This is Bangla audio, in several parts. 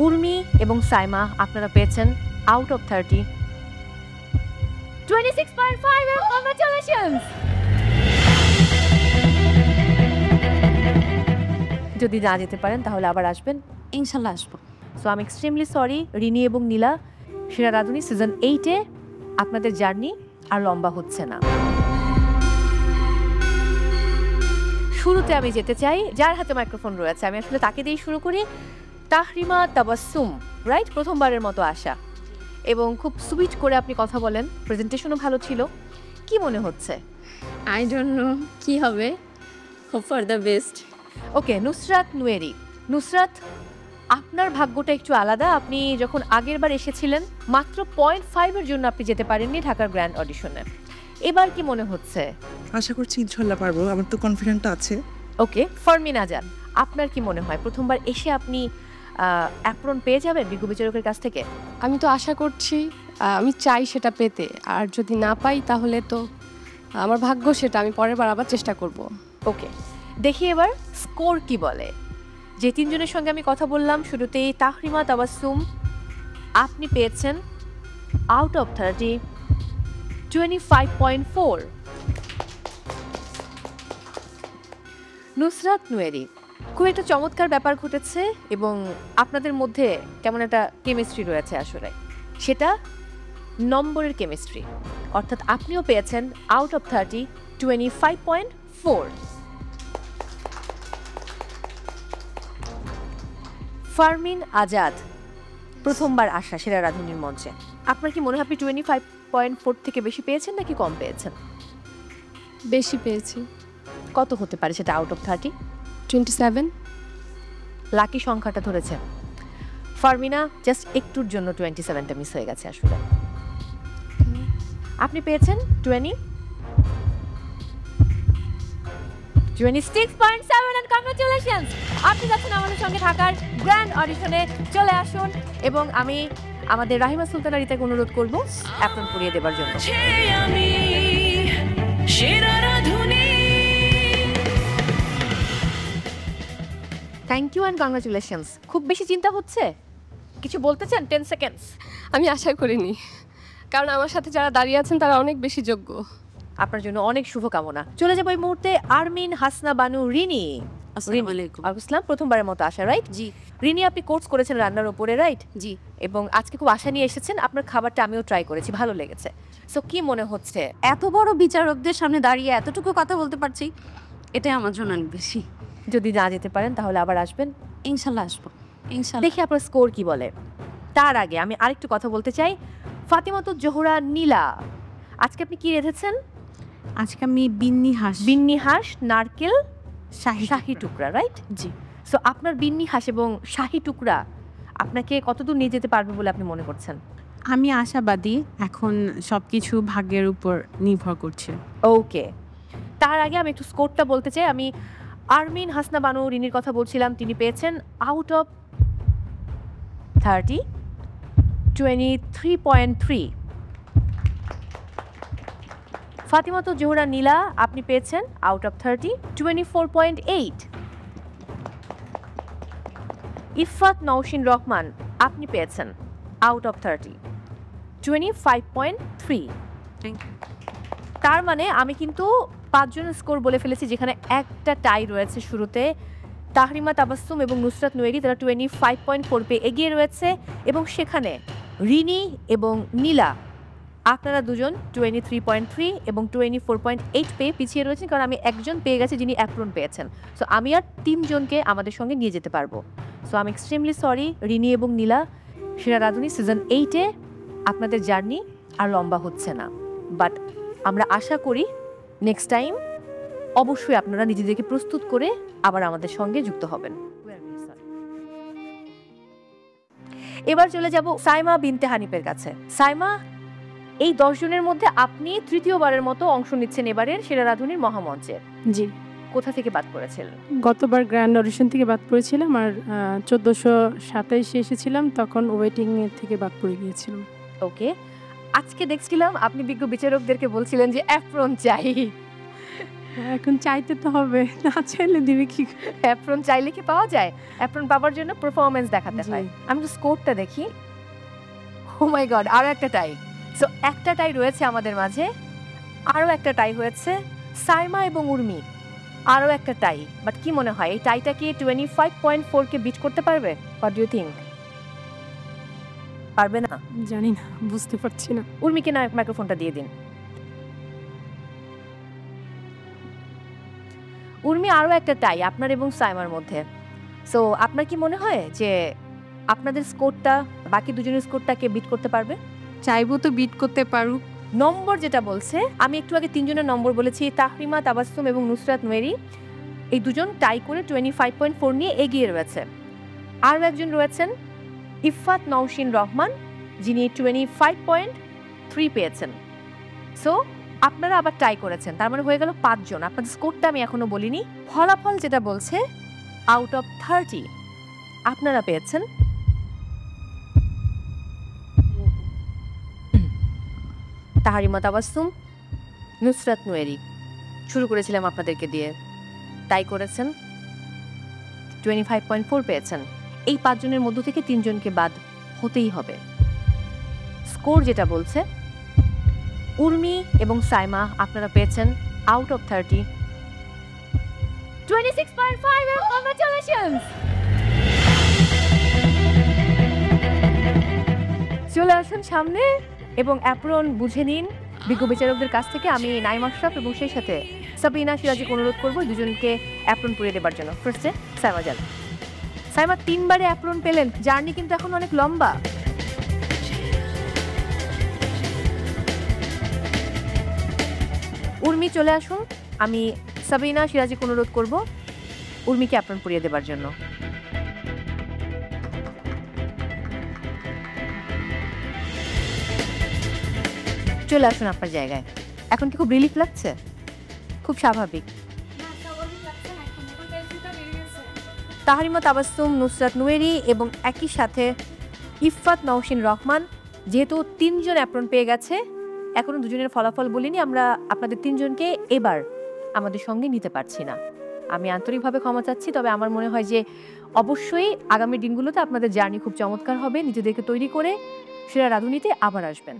উর্মি এবং সাইমা আপনারা পেয়েছেন আউট অফ 30 26.5 এর কংগ্রাচুলেশনস। যদি না যেতে পারেন তাহলে আবার আসবেন। ইনশাল্লাহ আসবো। So I am extremely sorry Rini এবং নীলা, সেরা রাঁধুনি সিজন 8-এ আপনাদের জার্নি আর লম্বা হচ্ছে না। শুরুতে আমি যেতে চাই যার হাতে মাইক্রোফোন রয়েছে, আমি আসলে তাকে দিয়ে শুরু করি। তাহরিমা তাবাসসুম, রাইট? প্রথমবারের মতো আসা এবং খুব সুইট করে আপনি কথা বলেন, প্রেজেন্টেশনও ভালো ছিল। কি মনে হচ্ছে? আই ডোন্ট নো কি হবে, হোপ ফর দ্য বেস্ট। ওকে, নুসরাত নুয়েরি। নুসরাত, আপনার ভাগ্যটা একটু আলাদা। আপনি যখন আগের বার এসেছিলেন মাত্র 0.5-এর জন্য আপনি যেতে পারেননি ঢাকার গ্র্যান্ড অডিশনে। এবার কি মনে হচ্ছে? আশা করছি ইনশাল্লাহ পারবো, আমার তো কনফিডেন্টটা আছে। ওকে, ফারমিনা জান, আপনার কি মনে হয় প্রথমবার এসে আপনি অ্যাপ্রন পেয়ে যাবেন বিজ্ঞ বিচারকের কাছ থেকে? আমি তো আশা করছি, আমি চাই সেটা পেতে, আর যদি না পাই তাহলে তো আমার ভাগ্য, সেটা আমি পরের বার আবার চেষ্টা করব। ওকে, দেখি এবার স্কোর কি বলে। যে তিনজনের সঙ্গে আমি কথা বললাম শুরুতেই, তাহরিমা তাবাসসুম, আপনি পেয়েছেন আউট অফ 30 25.4। নুসরাত নুয়েরি, খুব একটা চমৎকার ব্যাপার ঘটেছে এবং আপনাদের মধ্যে কেমন একটা কেমিস্ট্রি রয়েছে আসলে, সেটা নম্বরের কেমিস্ট্রি। অর্থাৎ আপনিও পেয়েছেন আউট অফ 30 25.4। ফারমিন আজাদ, প্রথমবার আসা সেরা রাঁধুনির মঞ্চে, আপনার কি মনে হয় আপনি 25.4 থেকে বেশি পেয়েছেন নাকি কম পেয়েছেন? বেশি পেয়েছি। কত হতে পারে সেটা আউট অফ 30? 27। লাকি সংখ্যাটা ধরেছেন। ফারমিনা, জাস্ট একটুর জন্য 27টা মিস হয়ে গেছে আসলে। আপনি পেয়েছেন 26.7 এন্ড কংগ্রাচুলেশনস। আপনি যাচ্ছেন আমাদের সঙ্গে ঢাকার গ্র্যান্ড অডিশনে। চলে আসুন এবং আমি আমাদের রাহিমা সুলতানা রিতাকে অনুরোধ করব অ্যাপ্রন পরিয়ে দেবার জন্য। Thank you and congratulations. খুব বেশি চিন্তা হচ্ছে? কিছু বলতে চান? 10 সেকেন্ডস। আমি আশা করিনি, কারণ আমার সাথে যারা দাঁড়িয়ে আছেন তারা অনেক বেশি যোগ্য। আপনার জন্য অনেক শুভকামনা। চলে যাবো এই মুহূর্তে আরমিন হাসনা বানু রিনি। আসসালামু আলাইকুম। আসসালাম, প্রথমবারের মতো আসা, রাইট? জি। রিনি, আপনি কোর্স করেছেন রান্নার উপরে, রাইট? জি। এবং আজকে খুব আশা নিয়ে এসেছেন। আপনার খাবারটা আমিও ট্রাই করেছি, ভালো লেগেছে। সো কি মনে হচ্ছে? এত বড় বিচারকদের সামনে দাঁড়িয়ে এতটুকু কথা বলতে পারছি, এটাই আমার জন্য অনেক বেশি। যদি না যেতে পারেন তাহলে আবার আসবেন। ইনশাল্লাহ আসবো। ইনশাল্লাহ। দেখি আপনার স্কোর কি বলে। তার আগে আমি আরেকটু কথা বলতে চাই। ফাতিমাতুজ জোহরা নীলা, আজকে আপনি কি রেঁধেছেন? আজকে আমি বিন্নি হাঁস, নারকেল, শাহি টুকরা, রাইট? জি। সো আপনার বিন্নি হাঁস এবং শাহি টুকরা আপনাকে কতদূর নিয়ে যেতে পারবে বলে আপনি মনে করছেন? আমি আশাবাদী, এখন সবকিছু ভাগ্যের উপর নির্ভর করছে। ওকে, তার আগে আমি একটু স্কোরটা বলতে চাই। আমি আরমিন হাসনা বানু রিনির কথা বলছিলাম, তিনি পেয়েছেন আউট অফ 30 23.3। ফাতিমাতুজ জোহরা নীলা, আপনি পেয়েছেন আউট অফ 30 24.8। ইফাত নওশিন রহমান, আপনি পেয়েছেন আউট অফ 30 25.3। তার মানে আমি কিন্তু 5 জনের স্কোর বলে ফেলেছি, যেখানে একটা টাই রয়েছে শুরুতে। তাহরিমা তাবাসসুম এবং নুসরাত নুয়েরি, তারা 25.4 পেয়ে এগিয়ে রয়েছে এবং সেখানে রিনি এবং নীলা, আপনারা দুজন 23.3 এবং 24.8 পেয়ে পিছিয়ে রয়েছেন, কারণ আমি একজন পেয়ে গেছি যিনি অ্যাপ্রন পেয়েছেন। সো আমি আর 3 জনকে আমাদের সঙ্গে নিয়ে যেতে পারবো। So I am extremely sorry Rini এবং নীলা, সেরা রাঁধুনি সিজন 8-এ আপনাদের জার্নি আর লম্বা হচ্ছে না, বাট আমরা আশা করি নেক্সট টাইম অবশ্যই আপনারা নিজেদেরকে প্রস্তুত করে আবার আমাদের সঙ্গে যুক্ত হবেন। এবার চলে যাব সাইমা বিনতে হানিফের কাছে। সাইমা, এই 10 জনের মধ্যে আপনি তৃতীয়বারের মতো অংশ নিচ্ছেন এবারের সেরা রাঁধুনির মহামঞ্চে। জি। কোথা থেকে বাদ পড়েছিলেন? গতবার গ্র্যান্ড অডিশন থেকে বাদ পড়েছিলাম, আর 1427 এসেছিলাম, তখন ওয়েটিং এর থেকে বাদ পড়ে গিয়েছিলাম। ওকে, আজকে দেখছিলাম আপনি বিজ্ঞ বিচারকদেরকে বলছিলেন যে অ্যাপ্রন চাই। এখন চাইতে তো হবে, না চাইলে দিবে কি? অ্যাপ্রন চাইলে কি পাওয়া যায়? অ্যাপ্রন পাওয়ার জন্য পারফরম্যান্স দেখাতে জি। হয়। আমি তো স্কোরটা দেখি। ও মাই গড, আরো একটা টাই। সো একটা টাই রয়েছে আমাদের মাঝে, আরো একটা টাই হয়েছে সাইমা এবং উর্মি, আরো একটা টাই। বাট কি মনে হয় এই টাইটা কি 25.4 কে বিট করতে পারবে? What do you think? পারবে না? জানি না, বুঝতে পারছি না। উর্মিকে না মাইক্রোফোনটা দিয়ে দিন। উর্মি, আরো একটা টাই আপনার এবং সাইমার মধ্যে। সো আপনার কি মনে হয় যে আপনাদের স্কোরটা বাকি দুজনের স্কোরটাকে বিট করতে পারবে? চাইবো তো বিট করতে পারুক। নম্বর যেটা বলছে, আমি একটু আগে তিনজনের নম্বর বলেছি, তাহরিমা, তাবাসসুম এবং নুসরাত নোয়েরি, এই দুজন টাই করে 25.4 নিয়ে এগিয়ে রয়েছে। আরও একজন রয়েছেন ইফফাত নওশিন রহমান, যিনি 25.3 পেয়েছেন। সো আপনারা আবার টাই করেছেন, তার মানে হয়ে গেল 5 জন। আপনাদের স্কোরটা আমি এখনো বলিনি। ফলাফল যেটা বলছে আউট অফ 30 আপনারা পেয়েছেন তাহরিমা, তাবাসসুম, নুসরাত নোয়েরি। শুরু করেছিলাম আপনাদেরকে দিয়ে, তাই করেছেন 25.4 পেয়েছেন। এই 5 জনের মধ্য থেকে 3 জনকে বাদ হতেই হবে। স্কোর যেটা বলছে উর্মি এবং সাইমা আপনারা পেয়েছেন আউট অফ 30 26.5 এবং কংগ্রাচুলেশনস। চলে আসুন সামনে এবং অ্যাপ্রন বুঝে নিন বিজ্ঞ বিচারকদের কাছ থেকে। আমি নাইম আশরাফ এবং সেই সাথে সাবিনা সিরাজিকে অনুরোধ করবো দুজনকে অ্যাপ্রন পরিয়ে দেবার জন্য। ফার্স্টে সাইমা যান। সাইমা 3 বারে অ্যাপ্রন পেলেন, জার্নি কিন্তু এখন অনেক লম্বা। উর্মি চলে আসুন, আমি সাবিনা সিরাজিকে অনুরোধ করব উর্মিকে অ্যাপ্রন পরিয়ে দেবার জন্য। চলে আসুন আপনার জায়গায়। এখন কি খুব রিলিফ লাগছে? খুব স্বাভাবিক। তাহরিমা, তাবাসসুম, নুসরাত নোয়েরি এবং একই সাথে ইফফাত নওশিন রহমান, যেহেতু 3 জন অ্যাপ্রন পেয়ে গেছে, এখনো দুজনের ফলাফল বলিনি, আমরা আপনাদের 3 জনকে এবার আমাদের সঙ্গে নিতে পারছি না। আমি আন্তরিকভাবে ক্ষমা চাচ্ছি, তবে আমার মনে হয় যে অবশ্যই আগামী দিনগুলোতে আপনাদের জার্নি খুব চমৎকার হবে। নিজেদেরকে তৈরি করে সেরা রাঁধুনিতে আবার আসবেন।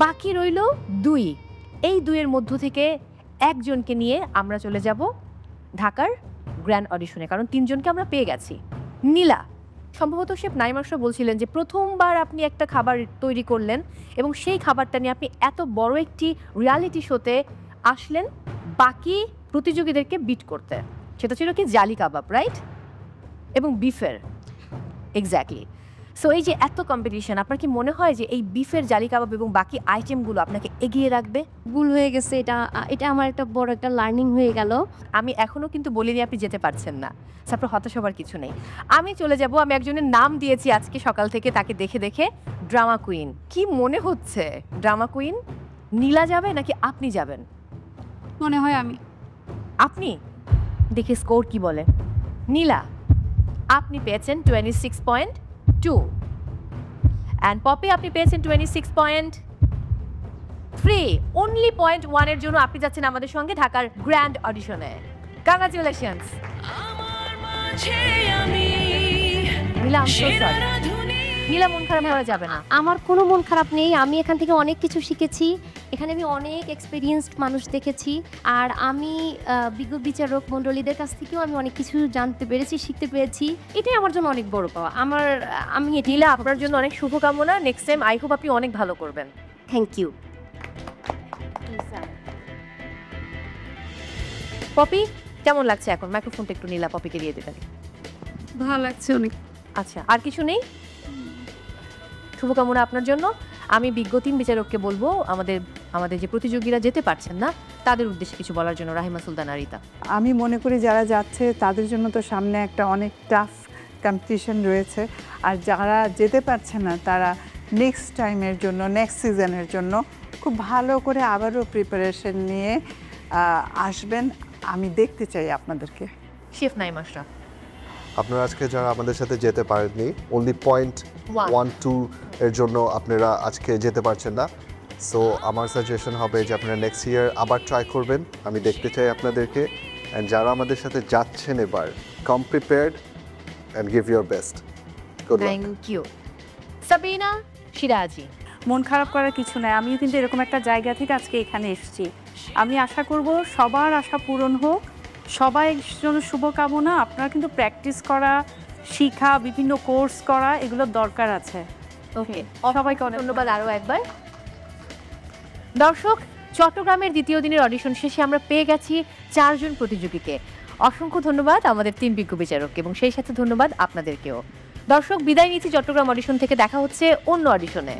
বাকি রইল 2। এই 2-এর মধ্য থেকে একজনকে নিয়ে আমরা চলে যাব ঢাকার গ্র্যান্ড অডিশনে, কারণ 3 জনকে আমরা পেয়ে গেছি। নীলা, সম্ভবত শেফ নাইম আশরাফ বলছিলেন যে প্রথমবার আপনি একটা খাবার তৈরি করলেন এবং সেই খাবারটা নিয়ে আপনি এত বড় একটি রিয়ালিটি শোতে আসলেন বাকি প্রতিযোগীদেরকে বিট করতে। সেটা ছিল কি জালি কাবাব, রাইট? এবং বিফের, এক্স্যাক্টলি। সো এই যে এত কম্পিটিশন, আপনার কি মনে হয় যে এই বিফের জালি কাবাব এবং বাকি আইটেমগুলো আপনাকে এগিয়ে রাখবে? ভুল হয়ে গেছে, এটা আমার একটা বড় একটা লার্নিং হয়ে গেল। আমি এখনো কিন্তু বলিনি আপনি যেতে পারছেন না, তারপর হতাশ হবার কিছু নেই। আমি চলে যাব, আমি একজনের নাম দিয়েছি আজকে সকাল থেকে, তাকে দেখে দেখে ড্রামা কুইন। কি মনে হচ্ছে ড্রামা কুইন? নীলা যাবে নাকি আপনি যাবেন? মনে হয় আমি। আপনি দেখে স্কোর কি বলে। নীলা, আপনি পেয়েছেন 26.2 অ্যান্ড পপি আপনি পেয়েছেন 26.3। অনলি 0.1 এর জন্য আপনি যাচ্ছেন আমাদের সঙ্গে ঢাকার গ্র্যান্ড অডিশনে। Congratulations. Nila, I'm so sorry. Nila, মন খারাপ করা যাবে না। আমার কোনো মন খারাপ নেই, আমি এখান থেকে অনেক কিছু শিখেছি। এখানে আমি অনেক এক্সপিরিয়েন্সড মানুষ দেখেছি, আর আমি বিজ্ঞ বিচারক মণ্ডলীদের কাছ থেকেও আমি অনেক কিছু জানতে পেরেছি, শিখতে পেরেছি। এটাই আমার জন্য অনেক বড় পাওয়া। আমি নীলা, আপনার জন্য অনেক শুভকামনা। নেক্সট টাইম আই হোপ আপনি অনেক ভালো করবেন। Thank you. পপি, কেমন লাগছে এখন? মাইক্রোফোনটা একটু নীলা পপিকে দিয়ে দেবেন। ভালো লাগছে অনেক। আচ্ছা, আর কিছু নেই? শুভকামনা আপনার জন্য। আমি বিজ্ঞ 3 বিচারককে বলবো আমাদের যে প্রতিযোগীরা যেতে পারছেন না তাদের উদ্দেশ্যে কিছু বলার জন্য। রাহিমা সুলতানা, রিতা। আমি মনে করি যারা যাচ্ছে তাদের জন্য তো সামনে একটা অনেক টাফ কম্পিটিশন রয়েছে, আর যারা যেতে পারছে না তারা নেক্সট টাইমের জন্য, নেক্সট সিজনের জন্য খুব ভালো করে আবারও প্রিপারেশন নিয়ে আসবেন। আমি দেখতে চাই আপনাদেরকে। শেফ নাইম আশরাফ, আপনারা আজকে যারা আমাদের সাথে যেতে পারেননি, অনলি 0.12 এর জন্য আপনারা আজকে যেতে পারছেন না, সো আমার সাজেশন হবে যে আপনারা নেক্সট ইয়ার আবার ট্রাই করবেন, আমি দেখতে চাই আপনাদেরকে। অ্যান্ড যারা আমাদের সাথে যাচ্ছেন এবার, come prepared and give your best. Good luck. Thank you. Sabina Siraji. মন খারাপ করার কিছু নাই, আমিও কিন্তু এরকম একটা জায়গা থেকে আজকে এখানে এসেছি। আমি আশা করব সবার আশা পূরণ হোক, সবাই জন্য শুভকামনা। আপনারা কিন্তু প্র্যাকটিস করা, শিখা, বিভিন্ন কোর্স করা এগুলো দরকার আছে। ওকে, সবাইকে অনেক ধন্যবাদ আরও একবার। দর্শক, চট্টগ্রামের দ্বিতীয় দিনের অডিশন শেষে আমরা পেয়ে গেছি 4 জন প্রতিযোগীকে। অসংখ্য ধন্যবাদ আমাদের 3 বিজ্ঞ বিচারককে এবং সেই সাথে ধন্যবাদ আপনাদেরকেও। দর্শক, বিদায় নিচ্ছি চট্টগ্রাম অডিশন থেকে। দেখা হচ্ছে অন্য অডিশনে।